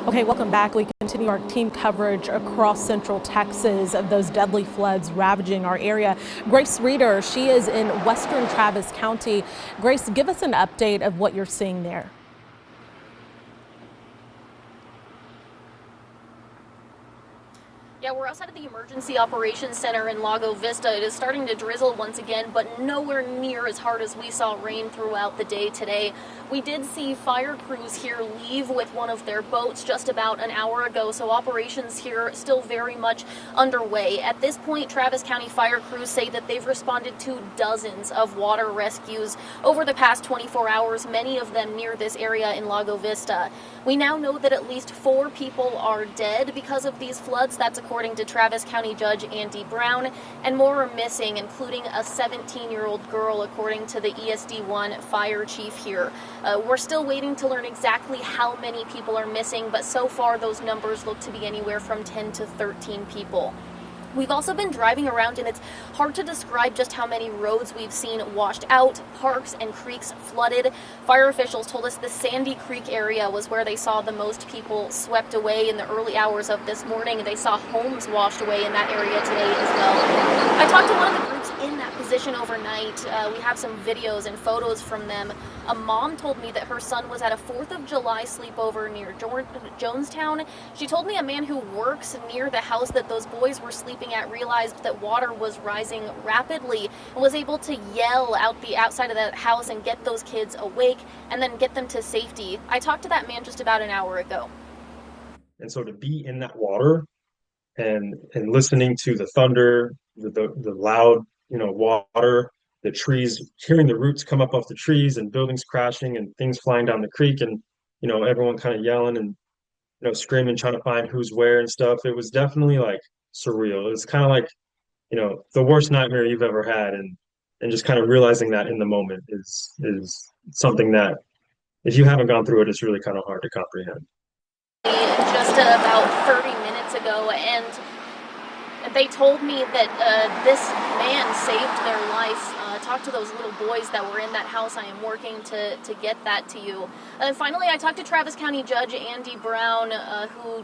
Okay, welcome back. We continue our team coverage across central Texas of those deadly floods ravaging our area. Grace Reeder, she is in western Travis County. Grace, give us an update of what you're seeing there. Yeah, we're outside of the Emergency Operations Center in Lago Vista. It is starting to drizzle once again, but nowhere near as hard as we saw rain throughout the day today. We did see fire crews here leave with one of their boats just about an hour ago, so operations here still very much underway. At this point, Travis County fire crews say that they've responded to dozens of water rescues over the past 24 hours, many of them near this area in Lago Vista. We now know that at least 4 people are dead because of these floods. That's according to Travis County Judge Andy Brown, and more are missing, including a 17-year-old girl, according to the ESD1 fire chief here. We're still waiting to learn exactly how many people are missing, but so far those numbers look to be anywhere from 10 to 13 people. We've also been driving around, and it's hard to describe just how many roads we've seen washed out, parks and creeks flooded. Fire officials told us the Sandy Creek area was where they saw the most people swept away in the early hours of this morning. They saw homes washed away in that area today as well. I talked to one of the groups in that position overnight. We have some videos and photos from them. A mom told me that her son was at a 4th of July sleepover near Jonestown. She told me a man who works near the house that those boys were sleeping at realized that water was rising rapidly and was able to yell out the outside of the house and get those kids awake and then get them to safety. I talked to that man just about an hour ago. And so to be in that water and listening to the thunder, the loud, water, the trees, hearing the roots come up off the trees and buildings crashing and things flying down the creek and, everyone kind of yelling and, screaming, trying to find who's where and stuff. It was definitely like surreal. It was kind of like, the worst nightmare you've ever had. And just kind of realizing that in the moment is something that if you haven't gone through it, it's really kind of hard to comprehend. Just about 30 minutes ago, and they told me that this man saved their life. Talked to those little boys that were in that house. I am working to get that to you. And finally, I talked to Travis County Judge Andy Brown, who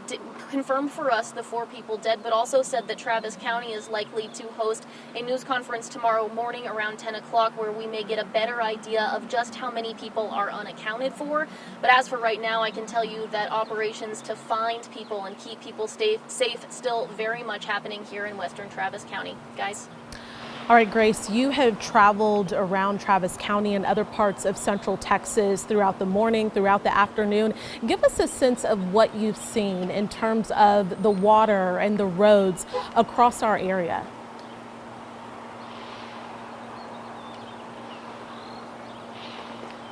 confirmed for us the 4 people dead, but also said that Travis County is likely to host a news conference tomorrow morning around 10 o'clock where we may get a better idea of just how many people are unaccounted for. But as for right now, I can tell you that operations to find people and keep people safe still very much happening here in western Travis County. Guys? All right, Grace, you have traveled around Travis County and other parts of central Texas throughout the morning, throughout the afternoon. Give us a sense of what you've seen in terms of the water and the roads across our area.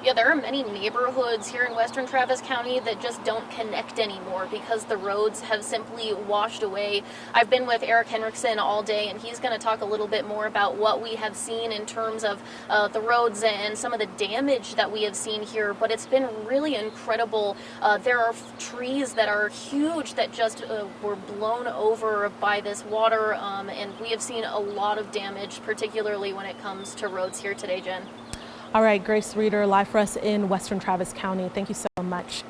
Yeah, there are many neighborhoods here in western Travis County that just don't connect anymore because the roads have simply washed away. I've been with Eric Henriksen all day, and he's going to talk a little bit more about what we have seen in terms of the roads and some of the damage that we have seen here, but it's been really incredible. There are trees that are huge that just were blown over by this water, and we have seen a lot of damage, particularly when it comes to roads here today, Jen. All right, Grace Reeder, live for us in western Travis County. Thank you so much.